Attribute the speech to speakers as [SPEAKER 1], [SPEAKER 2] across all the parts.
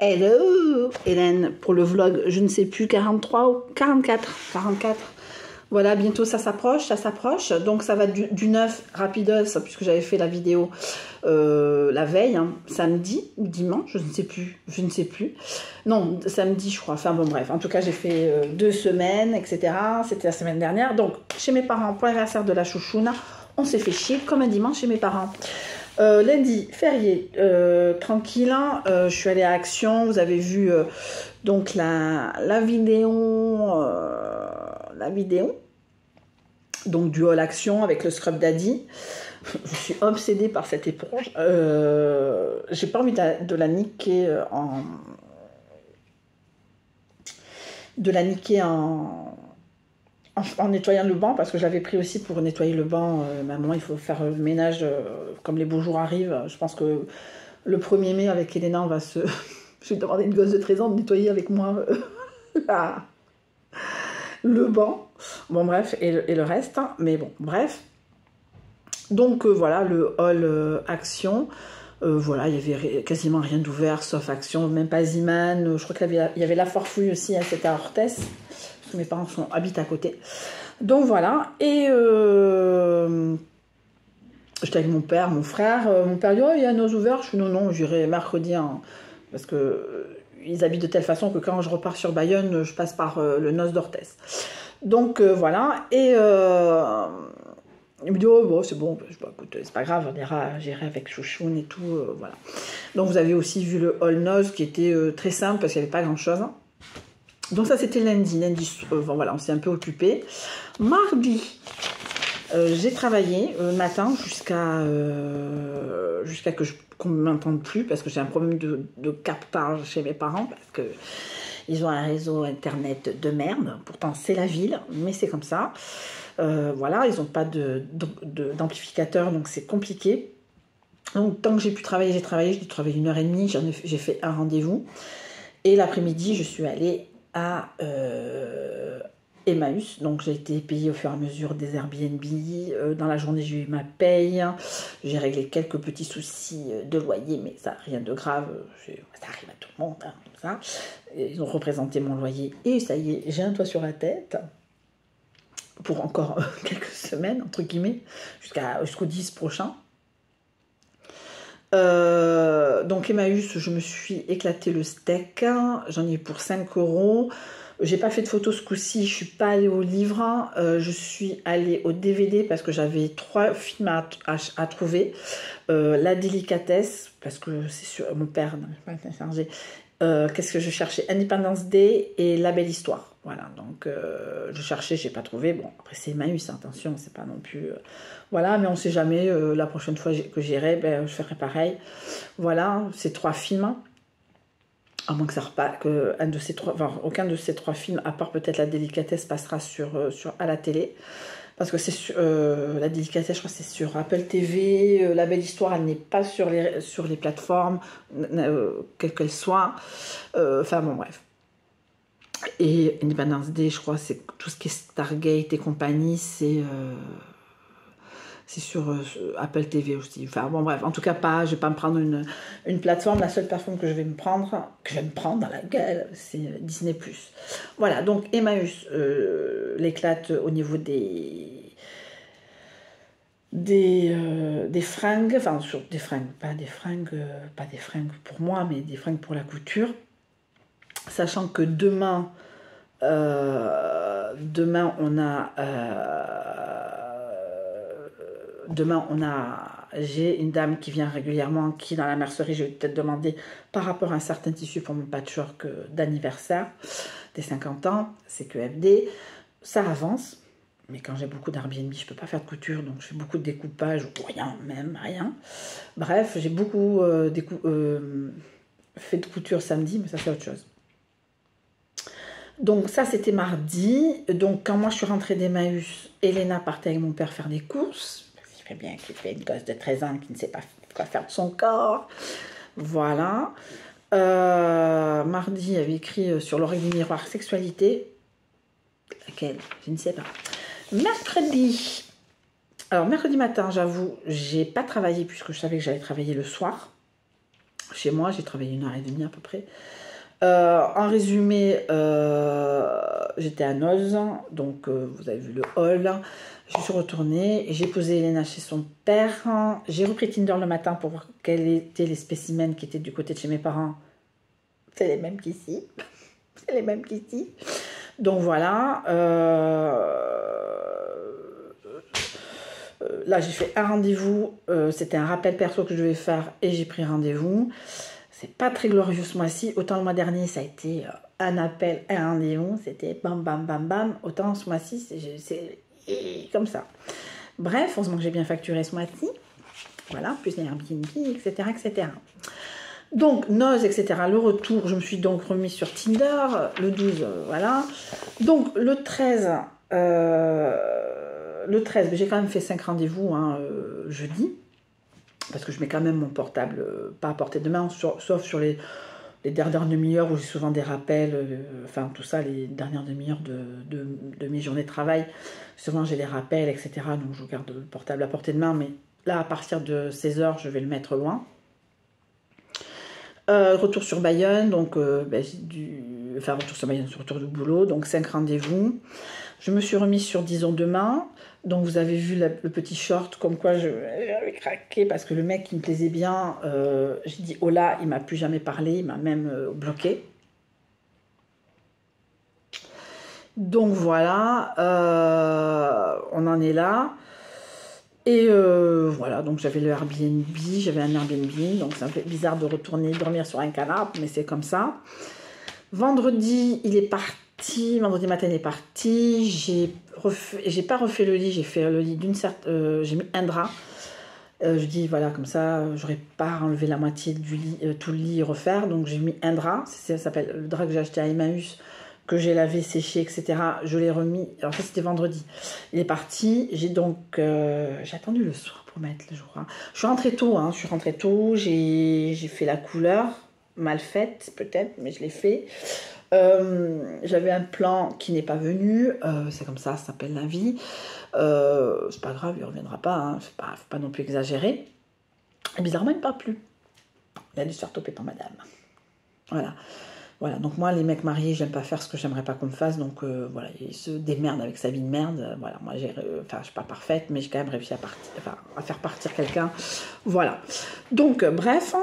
[SPEAKER 1] Hello Hélène, pour le vlog, je ne sais plus, 43 ou 44. Voilà, bientôt ça s'approche. Donc ça va du 9 rapidos, puisque j'avais fait la vidéo la veille, hein, samedi ou dimanche, je ne sais plus. Non, samedi je crois, enfin bon bref. En tout cas j'ai fait 2 semaines, etc. C'était la semaine dernière. Donc chez mes parents, pour l'anniversaire de la chouchouna, on s'est fait chier comme un dimanche chez mes parents. Lundi, férié, tranquille, hein, je suis allée à Action, vous avez vu donc la vidéo, donc du haul Action avec le Scrub Daddy. Je suis obsédée par cette éponge, j'ai pas envie de la niquer en nettoyant le banc, parce que je l'avais pris aussi pour nettoyer le banc. Maman, il faut faire le ménage comme les beaux jours arrivent. Je pense que le 1er mai, avec Elena, on va se... je vais demander une gosse de 13 ans de nettoyer avec moi le banc. Bon, bref, et le reste. Hein. Mais bon, bref. Donc, voilà, le hall Action. Voilà, il y avait quasiment rien d'ouvert, sauf Action, même pas Ziman. Je crois qu'il y avait la Farfouille aussi, hein, c'était à Orthès. Mes parents habitent à côté. Donc voilà. Et j'étais avec mon père, mon frère. Mon père dit, oh, il y a nos ouverts. Je suis non, j'irai mercredi. Hein, parce que ils habitent de telle façon que quand je repars sur Bayonne, je passe par le Noz d'Orthès. Donc voilà. Et il me dit, oh bon, c'est bon, écoute, c'est pas grave, j'irai avec Chouchoun et tout. Voilà. Donc vous avez aussi vu le hall Noz qui était très simple parce qu'il n'y avait pas grand chose. Hein. Donc ça c'était lundi, voilà, on s'est un peu occupé. Mardi, j'ai travaillé le matin jusqu'à qu'on ne m'entende plus, parce que j'ai un problème de captage chez mes parents, parce que ils ont un réseau internet de merde. Pourtant c'est la ville, mais c'est comme ça. Voilà, ils n'ont pas d'amplificateur, donc c'est compliqué. Donc tant que j'ai pu travailler, j'ai travaillé 1h30, j'ai fait un rendez-vous. Et l'après-midi, je suis allée à Emmaüs, donc j'ai été payée au fur et à mesure des Airbnb. Dans la journée, j'ai eu ma paye, j'ai réglé quelques petits soucis de loyer, mais ça, rien de grave, ça arrive à tout le monde, hein, ça. Ils ont représenté mon loyer et ça y est, j'ai un toit sur la tête pour encore quelques semaines, entre guillemets, jusqu'au 10 prochain. Donc Emmaüs, je me suis éclaté le steak, j'en ai eu pour 5 €. J'ai pas fait de photos ce coup-ci, je suis pas allée au livre, je suis allée au DVD parce que j'avais 3 films à trouver. La délicatesse, parce que c'est sur mon père, chargé. Qu'est-ce que je cherchais? Independence Day et La Belle Histoire. Voilà, donc je cherchais, j'ai pas trouvé. Bon, après c'est Emmaüs, attention, c'est pas non plus... voilà, mais on sait jamais, la prochaine fois que j'irai, ben, je ferai pareil. Voilà, ces 3 films. À moins que ça repart, aucun de ces 3 films, à part peut-être La Délicatesse, passera à la télé. Parce que c'est sur La Délicatesse, je crois que c'est sur Apple TV. La Belle Histoire, elle n'est pas sur les plateformes, quelles qu'elles soient. Enfin bon, bref. Et Independence Day, je crois, c'est tout ce qui est Stargate et compagnie, c'est sur Apple TV aussi. Enfin bon, bref, en tout cas, je vais pas me prendre une plateforme. La seule plateforme que je vais me prendre dans la gueule, c'est Disney+. Voilà, donc Emmaüs l'éclate au niveau des fringues, enfin sur des fringues, pas des fringues pour moi, mais des fringues pour la couture. Sachant que demain j'ai une dame qui vient régulièrement, qui dans la mercerie, je vais peut-être demander par rapport à un certain tissu pour mon patchwork d'anniversaire des 50 ans, c'est QFD, ça avance, mais quand j'ai beaucoup d'Airbnb, je peux pas faire de couture, donc je fais beaucoup de découpage, ou rien. Bref, j'ai beaucoup fait de couture samedi, mais ça c'est autre chose. Donc ça c'était mardi. Donc quand moi je suis rentrée d'Emmaüs, Elena partait avec mon père faire des courses. Il fait bien qu'il fait une gosse de 13 ans qui ne sait pas quoi faire de son corps. Voilà. Mardi, il y avait écrit sur l'oreille du miroir sexualité. Laquelle? Je ne sais pas. Mercredi. Alors mercredi matin, j'avoue, j'ai pas travaillé puisque je savais que j'allais travailler le soir. chez moi. J'ai travaillé 1h30 à peu près. En résumé, j'étais à Noz, donc vous avez vu le hall. Je suis retournée et j'ai posé Elena chez son père. J'ai repris Tinder le matin pour voir quels étaient les spécimens qui étaient du côté de chez mes parents. C'est les mêmes qu'ici. C'est les mêmes qu'ici. Donc voilà. Là, j'ai fait un rendez-vous. C'était un rappel perso que je devais faire et j'ai pris rendez-vous. C'est pas très glorieux ce mois-ci. Autant le mois dernier, ça a été un appel, un rendez-vous. C'était bam, bam, bam, bam. Autant ce mois-ci, c'est comme ça. Bref, heureusement que j'ai bien facturé ce mois-ci. Voilà, plus les Airbnb, etc., etc. Donc, Noz, etc. Le retour, je me suis donc remis sur Tinder. Le 12, voilà. Donc, le 13, j'ai quand même fait 5 rendez-vous jeudi. Parce que je mets quand même mon portable pas à portée de main, sauf sur les dernières demi-heures où j'ai souvent des rappels, enfin tout ça, les dernières demi-heures de mes journées de travail. Souvent j'ai des rappels, etc. Donc je garde le portable à portée de main, mais là à partir de 16h, je vais le mettre loin. Retour sur Bayonne, donc retour sur Bayonne, sur retour du boulot, donc 5 rendez-vous. Je me suis remise sur Disons Demain. Donc vous avez vu le petit short, comme quoi j'avais craqué parce que le mec qui me plaisait bien, j'ai dit hola, il m'a plus jamais parlé, il m'a même bloqué. Donc voilà, on en est là. Et voilà, donc j'avais le Airbnb, j'avais un Airbnb, donc ça me fait bizarre de retourner dormir sur un canapé, mais c'est comme ça. Vendredi, il est parti, vendredi matin, il est parti, j'ai pas refait le lit, j'ai fait le lit j'ai mis un drap. Je dis, voilà, comme ça, j'aurais pas enlevé la moitié du lit, tout le lit et refaire, donc j'ai mis un drap, ça s'appelle le drap que j'ai acheté à Emmaüs, que j'ai lavé, séché, etc. Je l'ai remis, alors ça c'était vendredi. Il est parti, j'ai donc, j'ai attendu le soir pour mettre le jour. Je suis rentrée tôt, j'ai fait la couleur, mal faite peut-être, mais je l'ai fait. J'avais un plan qui n'est pas venu, c'est comme ça s'appelle la vie. C'est pas grave, il reviendra pas, hein. Faut pas non plus exagérer. Et bizarrement, il ne parle plus. Il a dû se faire toper par madame. Voilà, donc moi, les mecs mariés, j'aime pas faire ce que j'aimerais pas qu'on me fasse, donc voilà, il se démerde avec sa vie de merde. Voilà, moi, je suis pas parfaite, mais j'ai quand même réussi à faire partir quelqu'un. Voilà. Donc, bref,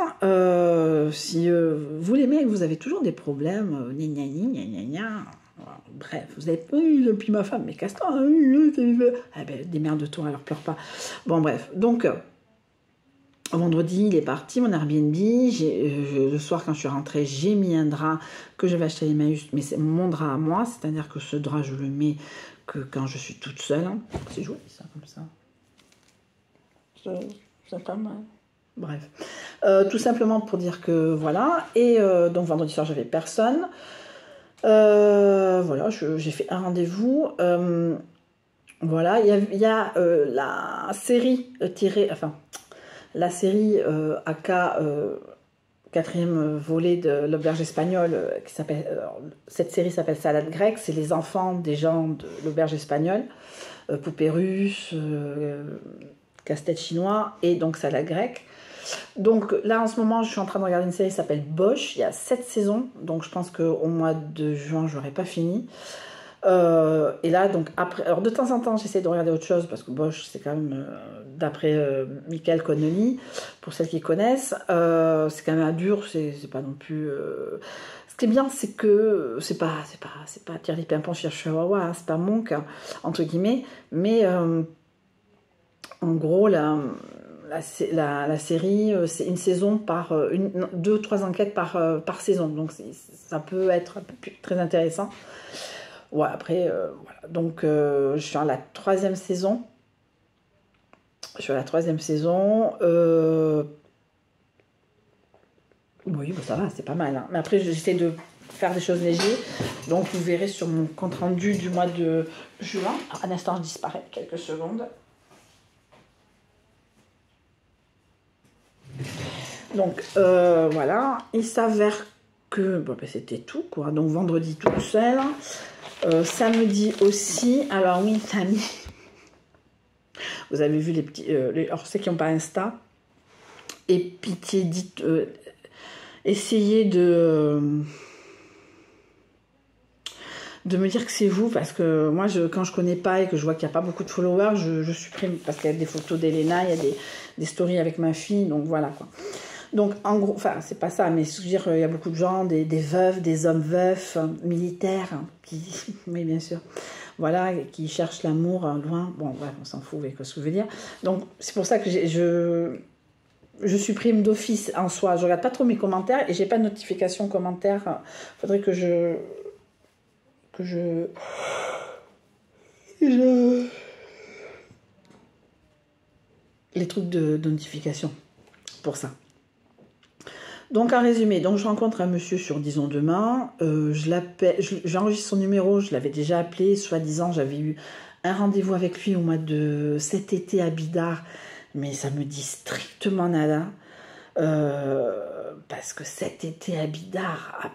[SPEAKER 1] si vous les mecs, vous avez toujours des problèmes, bref, vous avez pas eu depuis ma femme, mais casse-toi, démerde-toi, alors pleure pas. Bon, bref, donc. Vendredi, il est parti, mon Airbnb. Le soir, quand je suis rentrée, j'ai mis un drap que j'avais acheté à Emmaüs, mais c'est mon drap à moi, c'est-à-dire que ce drap, je le mets que quand je suis toute seule. C'est joli, ça, comme ça. C'est pas mal. Bref. Tout simplement pour dire que voilà. Et donc, vendredi soir, j'avais personne. Voilà, j'ai fait un rendez-vous. Voilà, il y a la série la série AK 4e volet de l'auberge espagnole, qui s'appelle, cette série s'appelle Salade grecque, c'est les enfants des gens de l'auberge espagnole, poupées russes, casse-tête chinois et donc salade grecque. Donc là en ce moment je suis en train de regarder une série qui s'appelle Bosch, il y a 7 saisons, donc je pense qu'au mois de juin j'aurai pas fini. Et là, donc après, alors de temps en temps, j'essaie de regarder autre chose parce que Bosch, c'est quand même d'après Michael Connelly, pour celles qui connaissent, c'est quand même dur, c'est pas non plus. Ce qui est bien, c'est que c'est pas Thierry Pimpon chez Chihuahua, hein, c'est pas Monk entre guillemets, mais en gros la série, c'est une saison par 2 ou 3 enquêtes par saison, donc ça peut être très intéressant. Ouais, après, voilà. Donc, je suis à la 3e saison. Oui, bon, ça va, c'est pas mal. Hein. Mais après, j'essaie de faire des choses légères. Donc, vous verrez sur mon compte-rendu du mois de juin. Alors, un instant, je disparais quelques secondes. Donc, voilà. Il s'avère que bon, ben, c'était tout, quoi. Donc, vendredi, toute seule. Samedi aussi, alors oui, samedi, vous avez vu les petits, alors ceux qui n'ont pas Insta, et pitié, dites, essayez de me dire que c'est vous, parce que moi, quand je connais pas et que je vois qu'il n'y a pas beaucoup de followers, je supprime, parce qu'il y a des photos d'Elena, il y a des stories avec ma fille, donc voilà quoi. Donc en gros, enfin c'est pas ça, mais je veux dire, il y a beaucoup de gens, des veuves, des hommes veufs, militaires, qui, oui bien sûr, voilà, qui cherchent l'amour loin, bon ouais, on s'en fout avec ce que je veux dire. Donc c'est pour ça que je supprime d'office en soi, je regarde pas trop mes commentaires et j'ai pas de notification commentaires, faudrait que je les trucs de notification pour ça. Donc, en résumé, donc je rencontre un monsieur sur Disons Demain, j'enregistre son numéro, je l'avais déjà appelé, soi-disant, j'avais eu un rendez-vous avec lui au mois de cet été à Bidart, mais ça me dit strictement nada, parce que cet été à Bidart,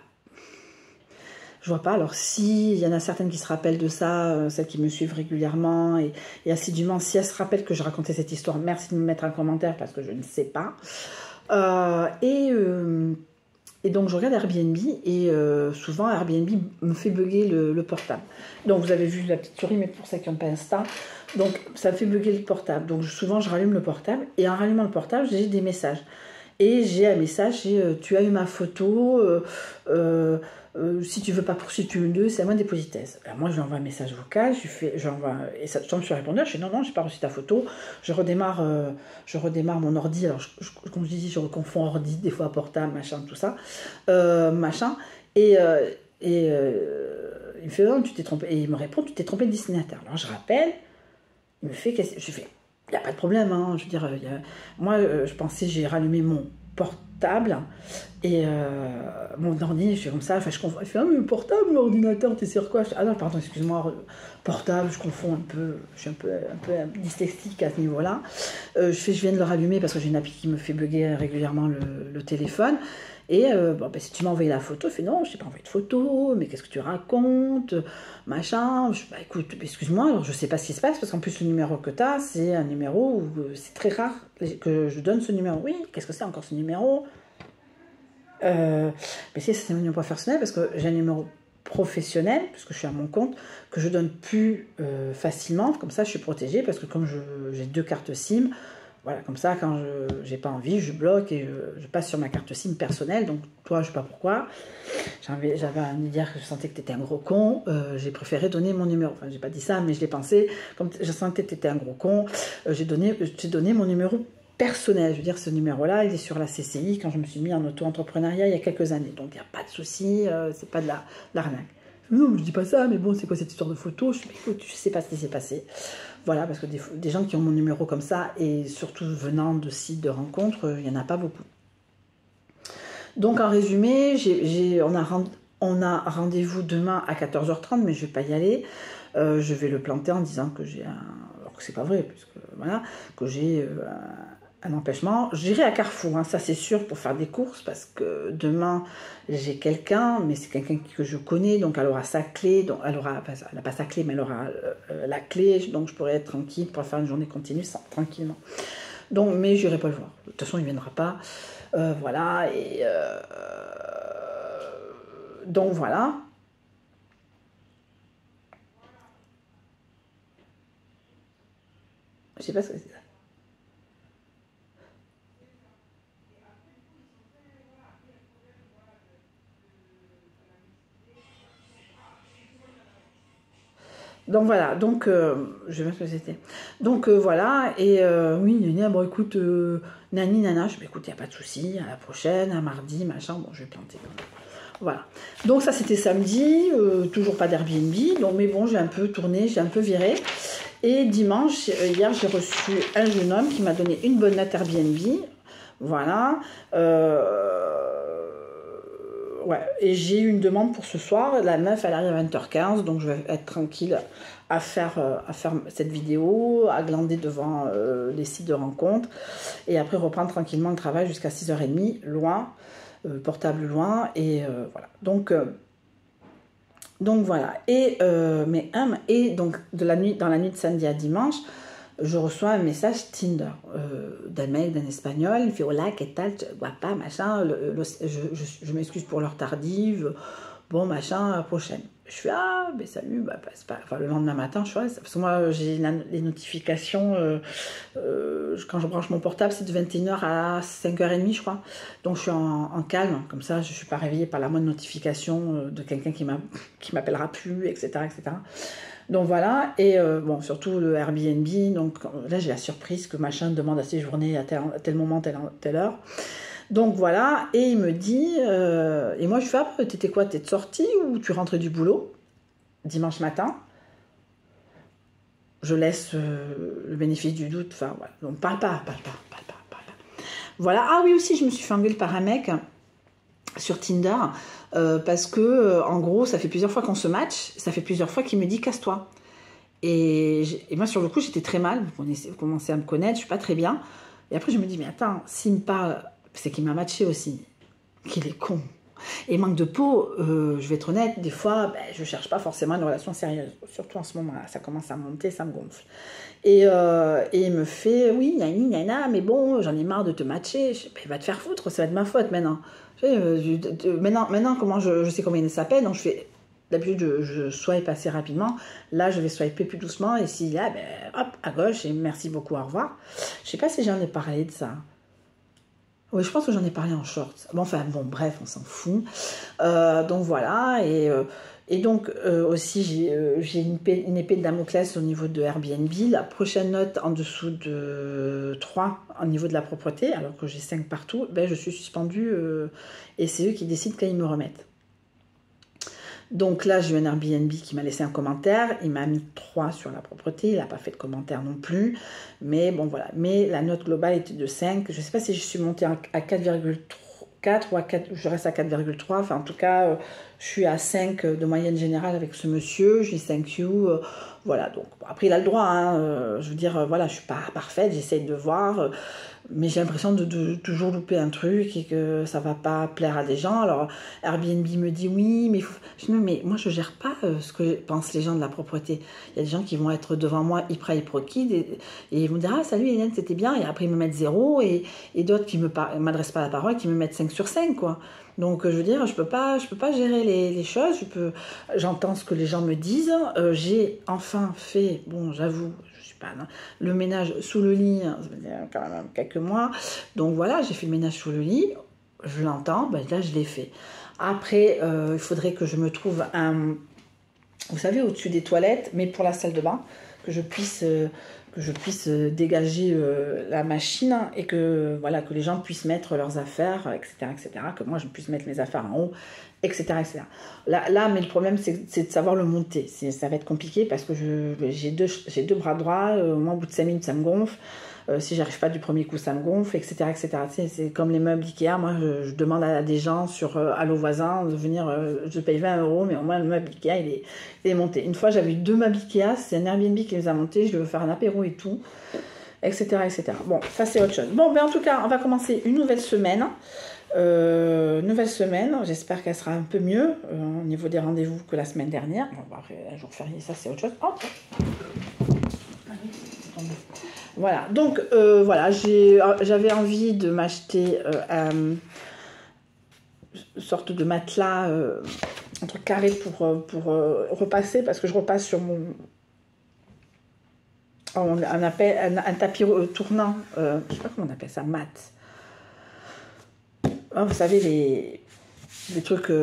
[SPEAKER 1] je vois pas. Alors si il y en a certaines qui se rappellent de ça, celles qui me suivent régulièrement et assidûment, si elles se rappellent que je racontais cette histoire, merci de me mettre un commentaire parce que je ne sais pas. Et donc je regarde Airbnb et souvent Airbnb me fait bugger le portable. Donc vous avez vu la petite souris, mais pour ceux qui n'ont pas Insta, donc ça me fait bugger le portable. Donc souvent je rallume le portable et en rallumant le portable j'ai des messages. Et j'ai un message, c'est tu as eu ma photo, si tu veux pas poursuivre, tu me c'est à moi de dépositer. Alors moi je lui envoie un message vocal, et ça tombe sur répondeur, je dis non, j'ai pas reçu ta photo, je redémarre mon ordi, alors comme je dis, je reconfonds ordi, des fois portable, machin, tout ça, machin, et il me fait non, tu t'es trompé, et il me répond, tu t'es trompé de destinataire. Alors je rappelle, il me fait, je fais, il n'y a pas de problème, hein, je veux dire, moi je pensais, j'ai rallumé mon portable et mon ordi, je fais comme ça, enfin, je confonds, il fait ah mais portable, l'ordinateur, t'es sur quoi? Ah non pardon, excuse-moi, portable, je confonds un peu, je suis un peu dyslexique à ce niveau-là. Je viens de le rallumer parce que j'ai une appli qui me fait bugger régulièrement le téléphone. Et bon, ben, si tu m'as envoyé la photo, je fais non, je t'ai pas envoyé de photo, mais qu'est-ce que tu racontes, machin. Bah écoute, excuse-moi, alors je sais pas ce qui se passe, parce qu'en plus le numéro que tu as, c'est un numéro où c'est très rare que je donne ce numéro. Oui, qu'est-ce que c'est encore ce numéro? Mais c'est mon numéro personnel, parce que j'ai un numéro professionnel, puisque je suis à mon compte, que je donne plus facilement, comme ça je suis protégée, parce que comme j'ai 2 cartes SIM, voilà, comme ça, quand je n'ai pas envie, je bloque et je passe sur ma carte SIM personnelle. Donc, toi, je ne sais pas pourquoi. J'avais envie de dire que je sentais que tu étais un gros con. J'ai préféré donner mon numéro. Enfin, j'ai pas dit ça, mais je l'ai pensé. Comme je sentais que tu étais un gros con, j'ai donné mon numéro personnel. Je veux dire, ce numéro-là, il est sur la CCI quand je me suis mis en auto-entrepreneuriat il y a quelques années. Donc, il n'y a pas de souci. C'est pas de l'arnaque. Non, je dis pas ça, mais bon, c'est quoi cette histoire de photo? Je dis, écoute, je sais pas ce qui s'est passé. Voilà, parce que des gens qui ont mon numéro comme ça, et surtout venant de sites de rencontres, il n'y en a pas beaucoup. Donc, en résumé, on a rendez-vous demain à 14h30, mais je ne vais pas y aller. Je vais le planter en disant que j'ai alors que c'est pas vrai, puisque voilà, que j'ai un empêchement. J'irai à Carrefour, hein, ça c'est sûr, pour faire des courses, parce que demain j'ai quelqu'un, mais c'est quelqu'un que je connais, donc elle aura sa clé, donc elle n'a pas sa clé, mais elle aura la clé, donc je pourrais être tranquille pour faire une journée continue tranquillement. Donc, mais j'irai pas le voir. De toute façon, il ne viendra pas. Voilà, et donc voilà. Je sais pas ce que c'est. Donc voilà, donc je vais voir ce que c'était. Donc voilà, et oui, bon écoute, nani, nana, je vais écoute, il n'y a pas de souci, à la prochaine, à mardi, machin, bon, je vais planter. Voilà. Donc ça c'était samedi, toujours pas d'Airbnb, donc mais bon, j'ai un peu tourné, j'ai un peu viré. Et dimanche, hier, j'ai reçu un jeune homme qui m'a donné une bonne note Airbnb. Voilà. Ouais, et j'ai eu une demande pour ce soir. La meuf, elle arrive à 20h15, donc je vais être tranquille à faire cette vidéo, à glander devant les sites de rencontres, et après reprendre tranquillement le travail jusqu'à 6h30, loin, portable loin, et voilà. Donc voilà. Et donc dans la nuit de samedi à dimanche, je reçois un message Tinder d'un mec, d'un espagnol. Il fait hola, ¿qué tal? Guapa, machin. Je m'excuse pour l'heure tardive. Bon, machin, à la prochaine. Je fais ah, ben salut, bah, c'est pas... Enfin, le lendemain matin, je fais parce que moi, j'ai les notifications. Quand je branche mon portable, c'est de 21h à 5h30, je crois. Donc, je suis en calme. Comme ça, je ne suis pas réveillée par la moindre notification de quelqu'un qui m'appellera plus, etc., etc. Donc voilà, et bon, surtout le Airbnb, donc là j'ai la surprise que machin demande à séjourner à tel moment, telle heure. Donc voilà, et il me dit, et moi je fais, ah, t'étais quoi, t'es de sortie ou tu rentrais du boulot dimanche matin? Je laisse le bénéfice du doute, enfin voilà, donc parle pas. Voilà, ah oui aussi, je me suis fait engueuler par un mec sur Tinder, parce que en gros ça fait plusieurs fois qu'on se match, ça fait plusieurs fois qu'il me dit casse-toi, et moi sur le coup j'étais très mal, vous commencez à me connaître, je suis pas très bien, et après je me dis mais attends, s'il me parle c'est qu'il m'a matché aussi, qu'il est con, et manque de peau, je vais être honnête, des fois je cherche pas forcément une relation sérieuse, surtout en ce moment là, ça commence à monter, ça me gonfle, et il me fait oui nana, mais bon j'en ai marre de te matcher. Je dis, va te faire foutre, ça va être ma faute maintenant. Maintenant, comment je sais comment il s'appelle, donc je fais d'habitude je swipe assez rapidement. Là, je vais swiper plus doucement et s'il y a, hop, à gauche et merci beaucoup, au revoir. Je sais pas si j'en ai parlé de ça. Oui, je pense que j'en ai parlé en short. Bon, enfin, bon, bref, on s'en fout. Donc voilà, et donc aussi j'ai une épée de Damoclès au niveau de Airbnb. La prochaine note en dessous de 3 au niveau de la propreté, alors que j'ai 5 partout, ben, je suis suspendue et c'est eux qui décident quand ils me remettent. Donc là, j'ai eu un Airbnb qui m'a laissé un commentaire. Il m'a mis 3 sur la propreté. Il n'a pas fait de commentaire non plus. Mais bon, voilà. Mais la note globale était de 5. Je ne sais pas si je suis montée à 4,4 ou à 4, je reste à 4,3. Enfin, en tout cas, je suis à 5 de moyenne générale avec ce monsieur. Je dis thank you. Voilà. Donc, bon, après, il a le droit. Hein, je veux dire, voilà, je ne suis pas parfaite. J'essaye de voir. Mais j'ai l'impression de toujours louper un truc et que ça va pas plaire à des gens. Alors Airbnb me dit oui, mais je dis, non, mais moi je gère pas ce que pensent les gens de la propreté. Il y a des gens qui vont être devant moi hyper kid et ils vont dire ah salut Hélène, c'était bien, et après ils me mettent 0 et d'autres qui m'adressent pas la parole qui me mettent 5 sur 5 quoi. Donc je veux dire, je peux pas gérer les choses. J'entends ce que les gens me disent. J'ai enfin fait, bon j'avoue, le ménage sous le lit, ça fait quand même quelques mois. Donc voilà, j'ai fait le ménage sous le lit, je l'entends, ben là je l'ai fait. Après, il faudrait que je me trouve vous savez, au-dessus des toilettes, mais pour la salle de bain, que je puisse dégager la machine et que les gens puissent mettre leurs affaires, etc., que moi je puisse mettre mes affaires en haut, etc. Là, mais le problème c'est de savoir le monter. Ça va être compliqué parce que j'ai deux bras droits, moi au bout de 5 minutes ça me gonfle. Si j'arrive pas du premier coup, ça me gonfle, etc. C'est comme les meubles Ikea. Moi, je demande à des gens sur Allo Voisin de venir. Je paye 20 €, mais au moins le meuble Ikea, il est monté. Une fois, j'avais eu 2 meubles Ikea. C'est un Airbnb qui les a montés. Je devais faire un apéro et tout, etc. Bon, ça c'est autre chose. Bon, ben en tout cas, on va commencer une nouvelle semaine. J'espère qu'elle sera un peu mieux au niveau des rendez-vous que la semaine dernière. Bon, après, un jour férié, ça c'est autre chose. Oh. Voilà, donc j'avais envie de m'acheter une sorte de matelas, un truc carré pour repasser, parce que je repasse sur un tapis tournant, je sais pas comment on appelle ça, mat. Vous savez, les trucs où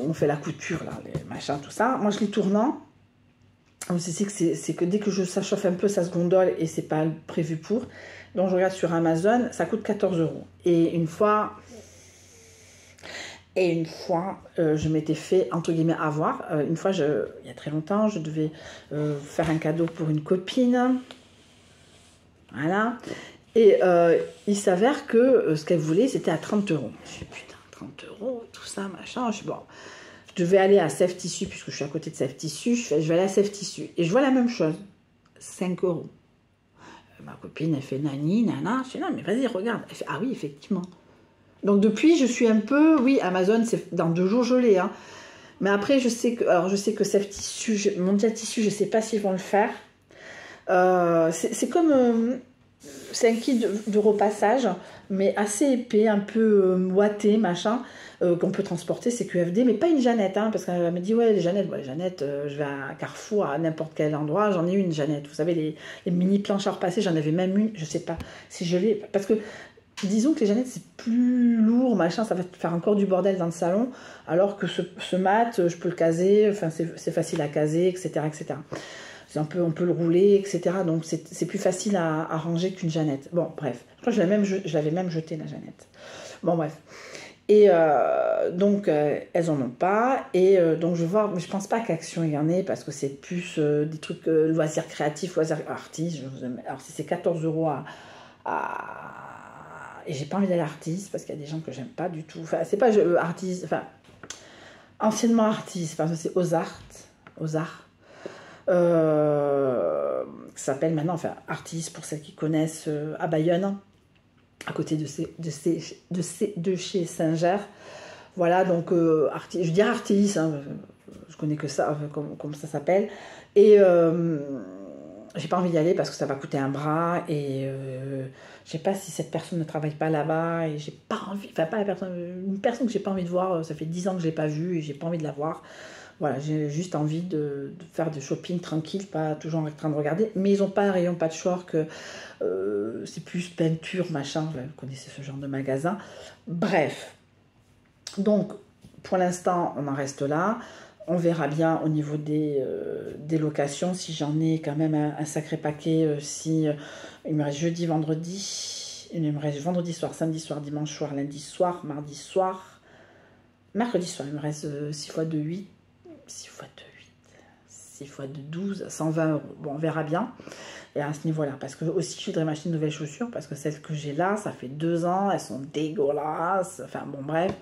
[SPEAKER 1] on fait la couture, là, les machins, tout ça. Moi, je les tournant. C'est que dès que ça chauffe un peu, ça se gondole et c'est pas prévu pour. Donc je regarde sur Amazon, ça coûte 14 €. Et une fois, je m'étais fait, entre guillemets, avoir. Une fois, il y a très longtemps, je devais faire un cadeau pour une copine. Voilà. Et il s'avère que ce qu'elle voulait, c'était à 30 €. Je suis putain, 30 €, tout ça, machin. Je suis bon. Je devais aller à Sèvres Tissu, puisque je suis à côté de Sèvres Tissu. Je vais aller à Sèvres Tissu. Et je vois la même chose. 5 €. Ma copine, elle fait nani, nana. Je dis non, mais vas-y, regarde. Elle fait ah oui, effectivement. Donc depuis, je suis un peu. Oui, Amazon, c'est dans 2 jours, je l'ai. Hein. Mais après, je sais que Sèvres Tissu, Mondial Tissu, je ne sais pas s'ils vont le faire. C'est comme... c'est un kit de repassage, mais assez épais, un peu ouaté, machin, qu'on peut transporter, c'est QFD, mais pas une Jeannette, hein, parce qu'elle me dit, ouais, les Jeannettes, je vais à Carrefour, à n'importe quel endroit, j'en ai une Jeannette. Vous savez, les mini planches à repasser, j'en avais même une, je sais pas si je l'ai, parce que disons que les Jeannettes, c'est plus lourd, machin, ça va te faire encore du bordel dans le salon, alors que ce mat, je peux le caser, enfin, c'est facile à caser, etc., etc. On peut le rouler, etc. Donc c'est plus facile à ranger qu'une Jeannette. Bon, bref. Je crois que je l'avais même jetée, la Jeannette. Bon, bref. Et donc, elles en ont pas. Et donc, je vais voir, mais je pense pas qu'Action il y en ait, parce que c'est plus des trucs loisirs créatifs, loisirs artistes. Alors, si c'est 14 € et j'ai pas envie d'aller à Artis, parce qu'il y a des gens que j'aime pas du tout. Enfin, c'est pas Artis, enfin, anciennement Artis, parce que c'est aux Arts. Ça s'appelle maintenant, enfin, Artis pour celles qui connaissent, à Bayonne, à côté de chez Saint-Ger. Voilà, donc je dirais Artis, hein, je connais que ça, comme ça s'appelle. Et j'ai pas envie d'y aller parce que ça va coûter un bras, et je sais pas si cette personne ne travaille pas là-bas, et j'ai pas envie, enfin pas la personne, une personne que j'ai pas envie de voir, ça fait 10 ans que je l'ai pas vue et j'ai pas envie de la voir. Voilà, j'ai juste envie de faire du shopping tranquille, pas toujours en train de regarder. Mais ils n'ont pas un rayon patchwork, c'est plus peinture, machin. Vous connaissez ce genre de magasin. Bref. Donc, pour l'instant, on en reste là. On verra bien au niveau des locations, si j'en ai quand même un sacré paquet. Si il me reste jeudi, vendredi. Il me reste vendredi soir, samedi soir, dimanche soir, lundi soir, mardi soir. Mercredi soir, il me reste 6 fois 2, 8. 6 fois 2, 8, 6 fois 2, 12, 120 €. Bon, on verra bien. Et à ce niveau-là, parce que aussi, je voudrais m'acheter de nouvelles chaussures, parce que celles que j'ai là, ça fait 2 ans, elles sont dégueulasses. Enfin, bon, bref.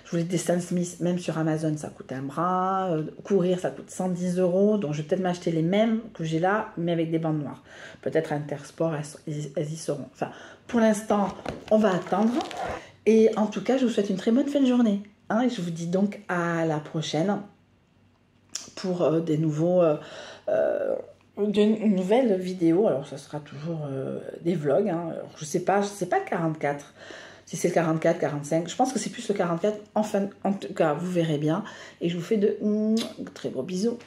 [SPEAKER 1] Je voulais des Stan Smith, même sur Amazon, ça coûte un bras. Courir, ça coûte 110 €. Donc, je vais peut-être m'acheter les mêmes que j'ai là, mais avec des bandes noires. Peut-être à Intersport, elles y seront. Enfin, pour l'instant, on va attendre. Et en tout cas, je vous souhaite une très bonne fin de journée. Hein, et je vous dis donc à la prochaine pour des nouvelles vidéos. Alors ça sera toujours des vlogs, hein. Alors, je sais pas le 44, si c'est le 44, 45, je pense que c'est plus le 44, enfin, en tout cas vous verrez bien, et je vous fais de très gros bisous.